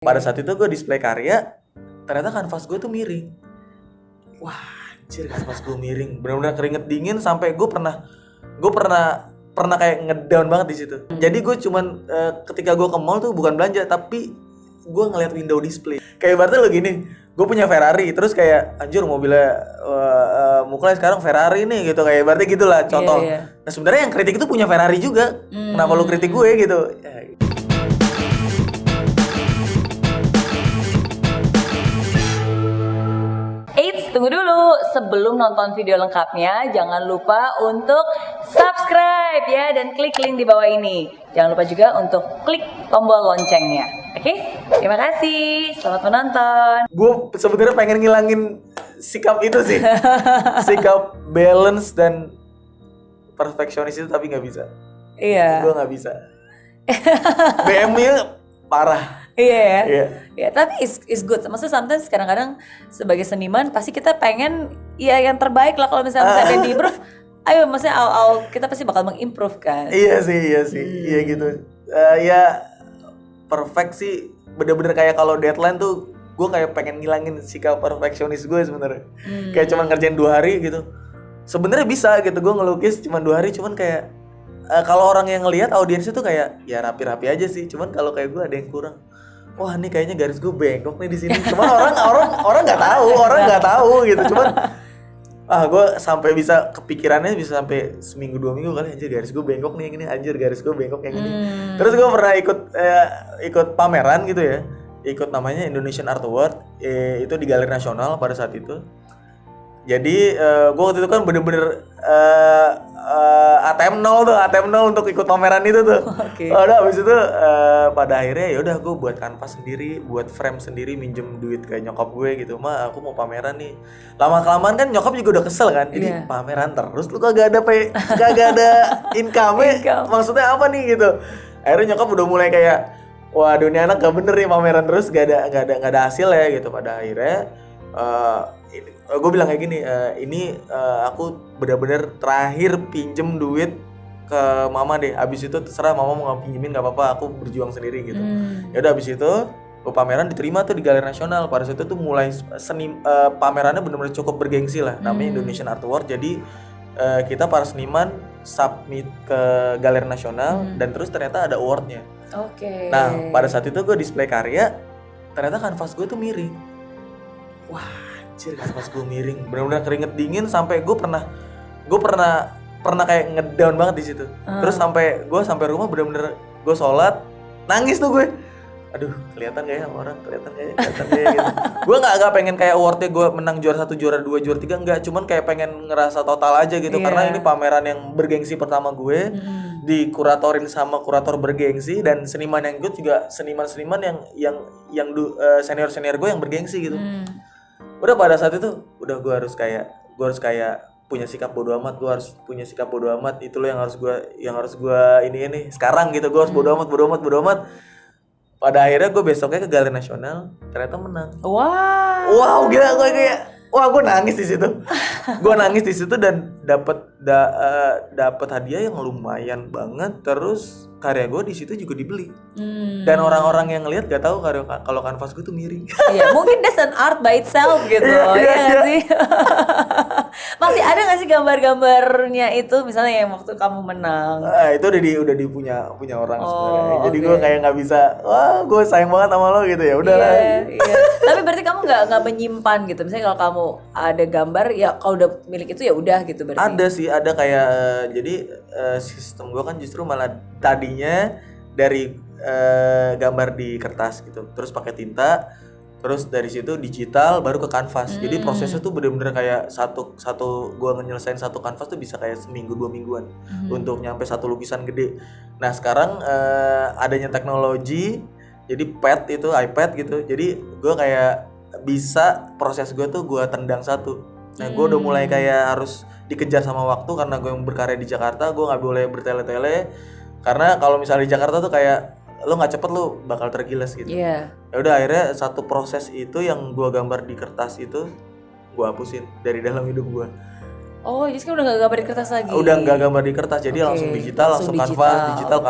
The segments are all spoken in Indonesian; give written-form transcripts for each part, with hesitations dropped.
Pada saat itu gue display karya, ternyata kanvas gue tuh miring. Wah, anjir kanvas gue miring. Benar-benar keringet dingin sampai gue pernah kayak ngedown banget di situ. Jadi gue cuman ketika gue ke mall tuh bukan belanja tapi gue ngeliat window display. Kayak ibaratnya lo gini, gue punya Ferrari terus kayak anjir mobilnya mukanya sekarang Ferrari nih gitu, kayak ibaratnya gitulah contoh. Iya. Nah sebenarnya yang kritik itu punya Ferrari juga. Kenapa lo kritik gue gitu? Eits, tunggu dulu. Sebelum nonton video lengkapnya, jangan lupa untuk subscribe ya dan klik link di bawah ini. Jangan lupa juga untuk klik tombol loncengnya. Oke? Terima kasih. Selamat menonton. Gue sebenarnya pengen ngilangin sikap itu sih. Sikap balance dan perfeksionis itu tapi nggak bisa. Iya. Gue nggak bisa. BM-nya parah. Iya ya. Iya. Ya, tapi is good. Maksudnya sometimes kadang-kadang sebagai seniman pasti kita pengen ya yang terbaik lah. Kalau misalnya ada di improve, ayo maksudnya kita pasti bakal mengimprove kan. Iya sih. Iya gitu. Ya perfect sih. Bener-bener kayak kalau deadline tuh gue kayak pengen ngilangin sikap perfeksionis gue sebenarnya. Kayak cuma ngerjain 2 hari gitu. Sebenarnya bisa gitu gue ngelukis cuma 2 hari, cuman kayak kalau orang yang ngelihat audiens itu kayak ya rapi-rapi aja sih. Cuman kalau kayak gue ada yang kurang. Wah, ini kayaknya garis gue bengkok nih di sini. Cuman orang nggak tahu gitu. Cuman gue sampai bisa kepikirannya bisa sampai seminggu 2 minggu kali, anjir garis gue bengkok nih yang ini, anjir garis gue bengkok yang ini. Terus gue pernah ikut pameran gitu ya. Ikut namanya Indonesian Art Award, itu di Galeri Nasional pada saat itu. Jadi gue waktu itu kan bener-bener ATM 0 untuk ikut pameran itu tuh. Oke. Udah habis itu pada akhirnya ya udah gue buat kanvas sendiri, buat frame sendiri, minjem duit kayak nyokap gue gitu. Ma, aku mau pameran nih. Lama-kelamaan kan nyokap juga udah kesel kan. Jadi pameran terus lu kagak ada income. Maksudnya apa nih gitu. Akhirnya nyokap udah mulai kayak, waduh ini anak gak bener nih pameran terus gak ada hasil ya gitu. Pada akhirnya gue bilang kayak gini, aku benar-benar terakhir pinjem duit ke mama deh. Abis itu terserah mama mau pinjemin nggak apa-apa, aku berjuang sendiri gitu. Ya udah abis itu gue pameran diterima tuh di Galeri Nasional. Pada saat itu tuh mulai pamerannya benar-benar cukup bergengsi lah, namanya Indonesian Art Award. Jadi kita para seniman submit ke Galeri Nasional dan terus ternyata ada awardnya. Oke. Nah pada saat itu gue display karya, ternyata kanvas gue tuh miring. Wah, anjir kanvas gue miring. Benar-benar keringet dingin sampai gue pernah kayak ngedown banget di situ. Terus sampai rumah benar-benar gue sholat, nangis tuh gue. Aduh, kelihatan gak ya sama orang? Kelihatan gak ya gitu. Gue nggak pengen kayak awardnya gue menang juara 1, juara 2, juara 3, enggak. Cuman kayak pengen ngerasa total aja gitu. Karena ini pameran yang bergengsi pertama gue. Dikuratorin sama kurator bergengsi, dan seniman yang ikut juga seniman-seniman yang senior-senior gue yang bergengsi gitu. Udah pada saat itu udah gue harus kayak punya sikap bodo amat. Gue harus punya sikap bodo amat. Itu loh yang harus gue ini sekarang gitu. Gue harus bodo amat. Pada akhirnya gue besoknya ke Galeri Nasional, ternyata menang. Wow, gila gue kayak gue nangis di situ. Dan dapat hadiah yang lumayan banget. Terus karya gue di situ juga dibeli. Dan orang-orang yang ngelihat gak tahu kalau kanvas gue tuh miring. Iya, mungkin that's an art by itself gitu. Iya sih. Masih ada nggak sih gambar-gambarnya itu, misalnya yang waktu kamu menang? Itu udah punya orang sebenarnya. Jadi gue kayak nggak bisa. Wah, gue sayang banget sama lo gitu ya. Udahlah. Iya. Tapi berarti kamu nggak menyimpan gitu. Misalnya kalau kamu ada gambar, ya kalau udah milik itu ya udah gitu berarti. Ada sih, ada kayak jadi sistem gue kan justru malah tadinya dari gambar di kertas gitu, terus pakai tinta, terus dari situ digital baru ke kanvas. Jadi prosesnya tuh bener-bener kayak satu gue nyelesain satu kanvas tuh bisa kayak seminggu 2 mingguan untuk nyampe satu lukisan gede. Nah sekarang adanya teknologi, jadi iPad gitu, jadi gue kayak bisa proses gue tuh gue tendang satu. Nah gue udah mulai kayak harus dikejar sama waktu karena gue yang berkarya di Jakarta, gue nggak boleh bertele-tele. Karena kalau misalnya di Jakarta tuh kayak lo nggak cepet lo bakal tergilas gitu. Ya udah akhirnya satu proses itu yang gue gambar di kertas itu gue hapusin dari dalam hidup gue. Oh, jadi sekarang udah nggak gambar di kertas lagi. Udah nggak gambar di kertas, jadi Oke, langsung digital, langsung digital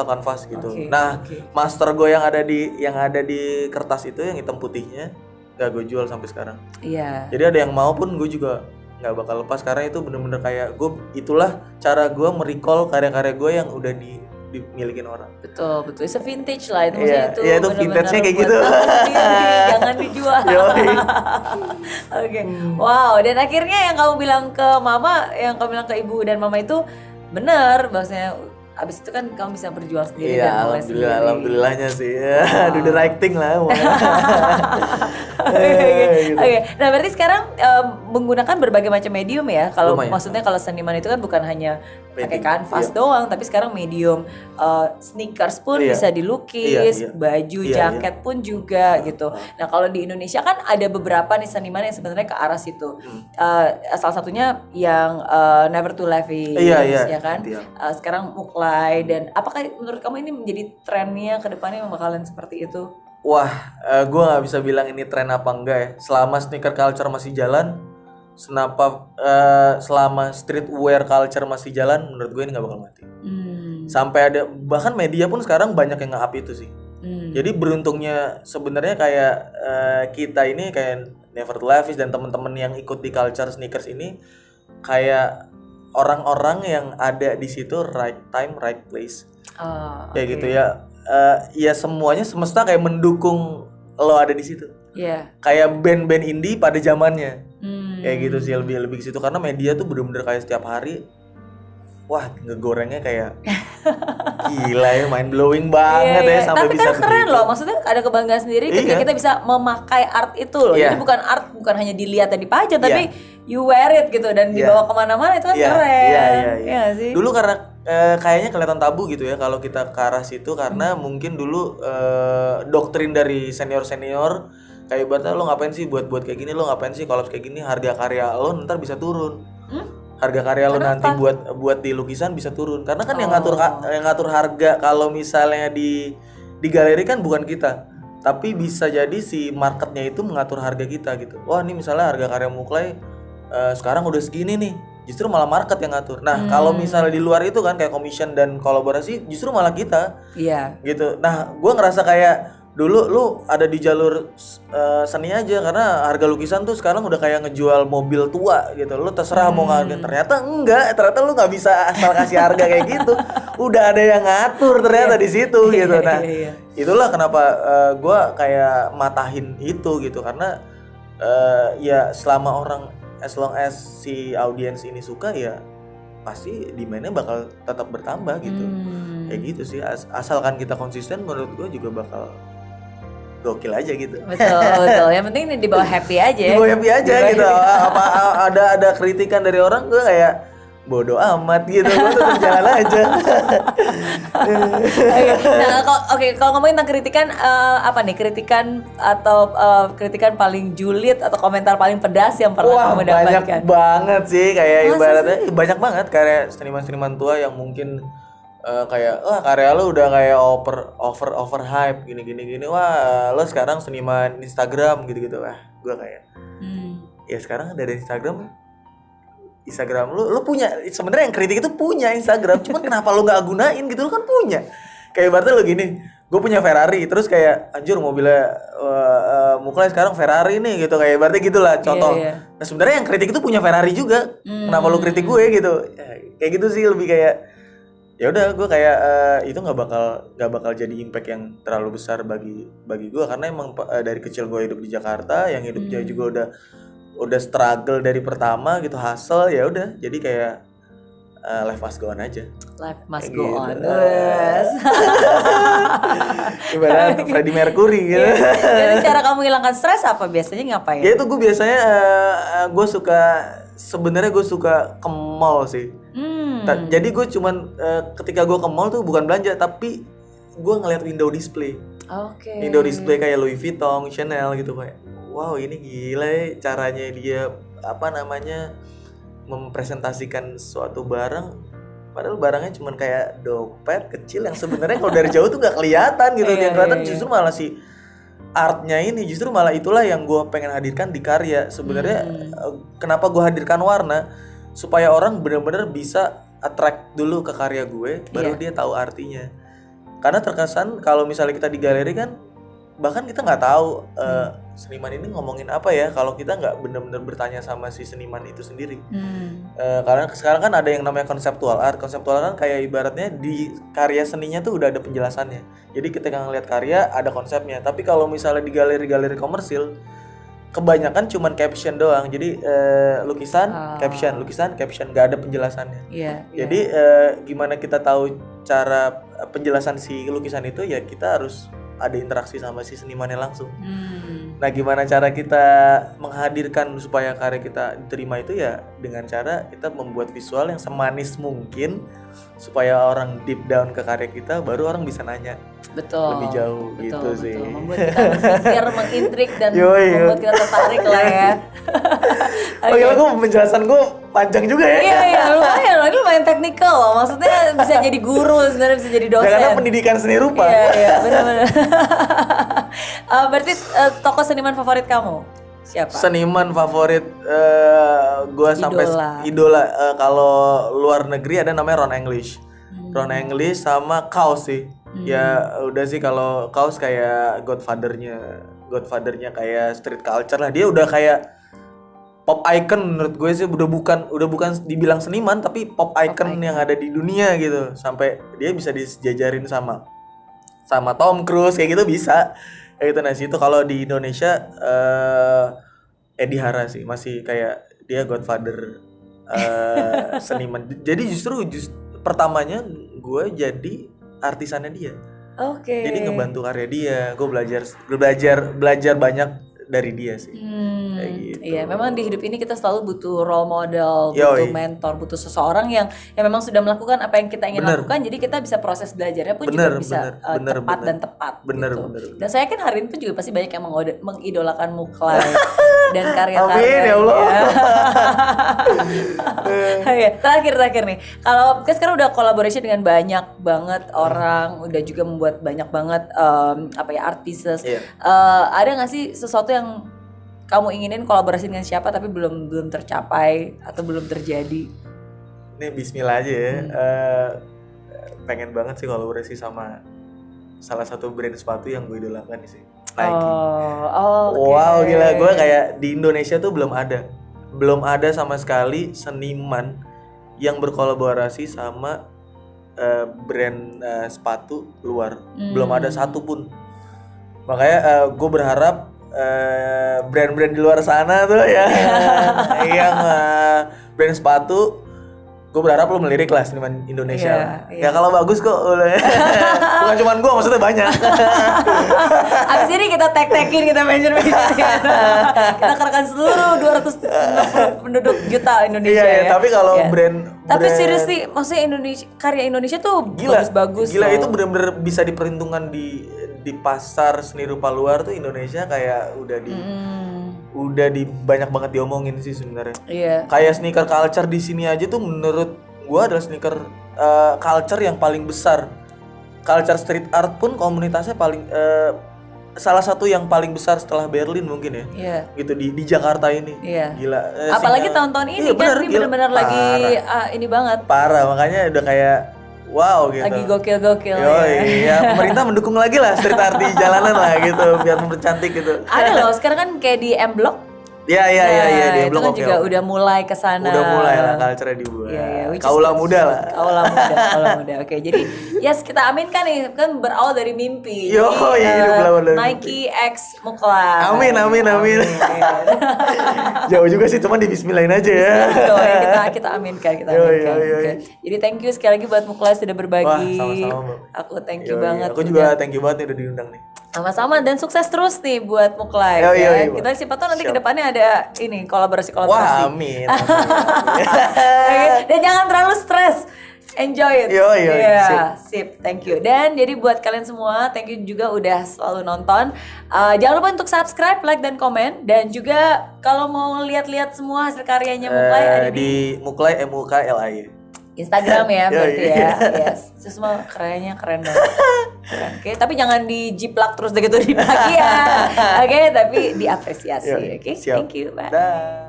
kanvas gitu. Oke, Nah, oke. master gue yang ada di kertas itu yang hitam putihnya nggak gue jual sampai sekarang. Iya. Jadi ada yang mau pun gue juga nggak bakal lepas karena itu bener-bener kayak gue, itulah cara gue merecall karya-karya gue yang udah dimilikin orang. Betul, it's a vintage lah itu, maksudnya itu. Iya, itu benar-benar vintage-nya kayak buat gitu. kamu sendiri, jangan dijual. Yoi. Oke, wow. Dan akhirnya yang kamu bilang ke mama, yang kamu bilang ke ibu dan mama itu benar, maksudnya abis itu kan kamu bisa berjual sendiri dan mulai sendiri. Alhamdulillahnya sih. Do the right thing lah. Oke. Nah berarti sekarang menggunakan berbagai macam medium ya. Kalau Lumayan. maksudnya kalau seniman itu kan bukan hanya pakai Painting, kanvas iya. doang, tapi sekarang medium sneakers pun Iya. bisa dilukis, Iya. baju, Iya, jaket pun juga gitu. Nah kalau di Indonesia kan ada beberapa nih seniman yang sebenarnya ke arah situ. Salah satunya yang Never to Levis, Iya, iya. ya kan. Iya. Sekarang Muklai, dan apakah menurut kamu ini menjadi trennya ke depannya bakalan seperti itu? Wah, gue nggak bisa bilang ini tren apa enggak ya. Selama sneaker culture masih jalan, selama streetwear culture masih jalan, menurut gue ini nggak bakal mati. Sampai ada, bahkan media pun sekarang banyak yang nge-up itu sih. Jadi beruntungnya sebenarnya kayak kita ini kayak Never to Levis dan teman-teman yang ikut di culture sneakers ini kayak orang-orang yang ada di situ right time right place. Kayak gitu ya. Ya semuanya semesta kayak mendukung lo ada di situ. Iya. Kayak band-band indie pada zamannya. Kayak gitu sih, lebih ke situ karena media tuh bener-bener kayak setiap hari wah ngegorengnya kayak gila ya, mind blowing banget ya sampai Tapi bisa kan keren begitu. loh, maksudnya ada kebanggaan sendiri ketika Iya. kita bisa memakai art itu loh. Iya. Jadi bukan art, bukan hanya dilihat dan dipajang, Iya. tapi you wear it gitu dan Iya. dibawa kemana-mana, itu kan Iya, keren. iya. Iya nggak sih? Dulu karena kayaknya kelihatan tabu gitu ya kalau kita ke arah situ karena mungkin dulu doktrin dari senior-senior kayak ibaratnya lo ngapain sih buat kayak gini, lo ngapain sih kalau kayak gini harga karya lo ntar bisa turun. Harga karya lo nanti buat di lukisan bisa turun karena kan yang ngatur harga kalau misalnya di galeri kan bukan kita, tapi bisa jadi si marketnya itu mengatur harga kita gitu. Wah ini misalnya harga karya Muklai sekarang udah segini nih, justru malah market yang ngatur. Nah kalau misalnya di luar itu kan kayak commission dan kolaborasi justru malah kita Iya. gitu. Nah gue ngerasa kayak dulu lu ada di jalur seni aja karena harga lukisan tuh sekarang udah kayak ngejual mobil tua gitu. Lu terserah mau ngargain, ternyata enggak, ternyata lu nggak bisa asal kasih harga kayak gitu. Udah ada yang ngatur ternyata di situ gitu. Nah itulah kenapa gua kayak matahin itu gitu karena ya selama orang, as long as si audiens ini suka ya pasti demand-nya bakal tetap bertambah gitu. Kayak gitu sih, asalkan kita konsisten menurut gue juga bakal gokil aja gitu. Betul. Yang penting dibawa happy aja. Gue happy aja gitu. Apa ada kritikan dari orang gue kayak bodoh amat gitu, gue tetap jalan aja. Nah, kalau ngomongin tentang kritikan, apa nih kritikan atau kritikan paling julid atau komentar paling pedas yang pernah kamu dapatkan? Banyak banget sih, kayak Masa ibaratnya banyak banget karya seniman-seniman tua yang mungkin kayak wah karya lo udah kayak over hype gini. Wah lo sekarang seniman Instagram gitu. Wah gue kayak ya sekarang ada Instagram lu punya, sebenarnya yang kritik itu punya Instagram, cuman kenapa lu nggak gunain gitu, lu kan punya. Kayak ibaratnya lu gini, gue punya Ferrari, terus kayak anjir mobilnya Muklai sekarang Ferrari nih gitu, kayak ibaratnya gitulah contoh. Iya. Nah sebenarnya yang kritik itu punya Ferrari juga, kenapa lu kritik gue gitu, ya, kayak gitu sih lebih kayak ya udah gue kayak itu nggak bakal jadi impact yang terlalu besar bagi gue karena emang dari kecil gue hidup di Jakarta, yang hidupnya juga udah struggle dari pertama gitu, hustle, ya udah jadi kayak life must go on aja. Life must Kayak go gitu. on. Yes. Ibarat Freddie Mercury gitu. Jadi cara kamu hilangkan stres apa biasanya, ngapain? Ya itu gue biasanya sebenarnya gue suka ke mall sih. Jadi gue cuman ketika gue ke mall tuh bukan belanja tapi gue ngeliat window display. Oke. Window display kayak Louis Vuitton, Chanel gitu kayak. Wow ini gila ya caranya dia mempresentasikan suatu barang, padahal barangnya cuman kayak dompet kecil yang sebenarnya kalau dari jauh tuh nggak kelihatan gitu. Yang kelihatan justru malah si artnya ini, justru malah itulah yang gue pengen hadirkan di karya sebenarnya. Kenapa gue hadirkan warna? supaya orang benar-benar bisa attract dulu ke karya gue, baru Iya. dia tahu artinya. Karena terkesan kalau misalnya kita di galeri kan, bahkan kita nggak tahu seniman ini ngomongin apa ya, kalau kita nggak benar-benar bertanya sama si seniman itu sendiri. Karena sekarang kan ada yang namanya konseptual art. Konseptual art kan kayak ibaratnya di karya seninya tuh udah ada penjelasannya. Jadi ketika ngeliat karya ada konsepnya. Tapi kalau misalnya di galeri-galeri komersil, kebanyakan cuman caption doang. Jadi lukisan, caption, nggak ada penjelasannya. Iya. Jadi gimana kita tahu cara penjelasan si lukisan itu, ya kita harus ada interaksi sama si senimannya langsung. Nah, gimana cara kita menghadirkan supaya karya kita diterima itu, ya dengan cara kita membuat visual yang semanis mungkin supaya orang deep down ke karya kita, baru orang bisa nanya Betul. lebih jauh. Gitu sih. Membuat kita berpikir, mengintrik dan Yoi. membuat kita tertarik lah ya. Oh iya, penjelasan gue panjang juga ya. Iya, lumayan teknikal loh. Maksudnya bisa jadi guru, sebenarnya bisa jadi dosen. Karena pendidikan seni rupa. Iya, benar-benar. Berarti tokoh seniman favorit kamu siapa? Seniman favorit gue sampai Idola. idola. Kalau luar negeri ada namanya Ron English. Ron English sama Kaus sih. Ya udah sih, kalau Kaus kayak godfathernya kayak street culture lah. Dia udah kayak pop icon menurut gue sih, udah bukan dibilang seniman tapi pop icon yang ada di dunia gitu. Sampai dia bisa disejajarin sama Tom Cruise kayak gitu bisa. Kayak gitu. Nah, situ kalau di Indonesia Eddie Hara sih masih kayak dia godfather seniman. Jadi justru pertamanya gue jadi artisannya dia. Oke. Jadi ngebantu karya dia. Gue belajar banyak dari dia sih. Kayak gitu. Iya, memang di hidup ini kita selalu butuh role model, Yoi. butuh mentor, butuh seseorang yang memang sudah melakukan apa yang kita ingin Bener. lakukan. Jadi kita bisa proses belajarnya pun Bener, juga bisa bener, tepat bener. dan tepat. Bener, gitu. bener. Dan saya yakin hari ini pun juga pasti banyak yang mengidolakan Muklai dan karya-karyanya. Amin, ya Allah. Iya, terakhir nih. Kalau kan sekarang udah kolaborasi dengan banyak banget orang, udah juga membuat banyak banget artists. Iya. Ada nggak sih sesuatu yang kamu inginin kolaborasi dengan siapa tapi belum tercapai atau belum terjadi? Ini bismillah aja ya. Pengen banget sih kolaborasi sama salah satu brand sepatu yang gue idolakan sih, Nike. Oke. Wow, gila, gue kayak di Indonesia tuh belum ada sama sekali seniman yang berkolaborasi sama brand sepatu luar. Belum ada satupun. Makanya gue berharap brand-brand di luar sana tuh ya yang brand sepatu, gue berharap lo melirik lah seniman Indonesia. Iya. Ya kalau bagus kok. Bukan cuma gue, maksudnya banyak. Abis ini kita tag-tagin, kita mention kita kerahkan seluruh 260 penduduk juta Indonesia. Iya, ya. tapi kalau Iya. Tapi brand- seriously, maksudnya karya Indonesia tuh gila, bagus-bagus. gila loh. itu benar-benar bisa diperhitungkan di pasar seni rupa luar tuh. Indonesia kayak udah di banyak banget diomongin sih sebenarnya. Iya. Kayak sneaker culture di sini aja tuh menurut gua adalah sneaker culture yang paling besar. Culture street art pun komunitasnya paling salah satu yang paling besar setelah Berlin mungkin ya. Iya. Gitu di Jakarta ini. Iya. Gila. Apalagi tahun-tahun ini iya, kan bener, ini gila. benar-benar lagi ini banget. Parah, makanya udah kayak wow gitu. Lagi gokil-gokil Yoi, ya pemerintah mendukung lagi lah street art di jalanan lah gitu biar mempercantik gitu. Ada loh, sekarang kan kayak di M Block. Iya dia itu belum kan juga udah mulai ke sana. Udah mulai lah culture dibuat. Iya, which is Kaula good. muda lah. Kaula muda. Oke, jadi yes kita aminkan nih, kan berawal dari mimpi. Yo, Jadi, iya, berawal dari Nike X Muklai. Amin. Jauh juga sih, cuman di bismillahin aja ya. kita aminkan. Yoi. Oke. Jadi thank you sekali lagi buat Muklai sudah berbagi. Wah, sama-sama, Mbak. Aku thank you Yoi, banget. aku juga thank you banget nih udah diundang nih. Sama-sama dan sukses terus nih buat Muklai. Yoi, ya. Mbak. Kita siapa tahu nanti Siap. kedepannya ada ini kolaborasi. Wah, amin. Oke, dan jangan terlalu stres. Enjoy it. Yoi, Iya, sip. Thank you. Dan jadi buat kalian semua, thank you juga udah selalu nonton. Jangan lupa untuk subscribe, like dan komen. Dan juga kalau mau lihat-lihat semua hasil karyanya Muklai ada di di Muklai MUKLAI. Instagram ya berarti Yoi. ya. Yes. Itu semua karyanya keren banget. Keren. Oke, tapi jangan dijiplak terus begitu di pagi ya. Oke, tapi diapresiasi. Yoi, Oke, siap. thank you. Bye. Dah.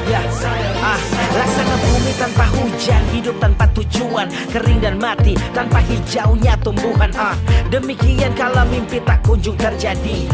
Ya, laksana bumi tanpa hujan, hidup tanpa tujuan, kering dan mati tanpa hijaunya tumbuhan. Demikian kalau mimpi tak kunjung terjadi,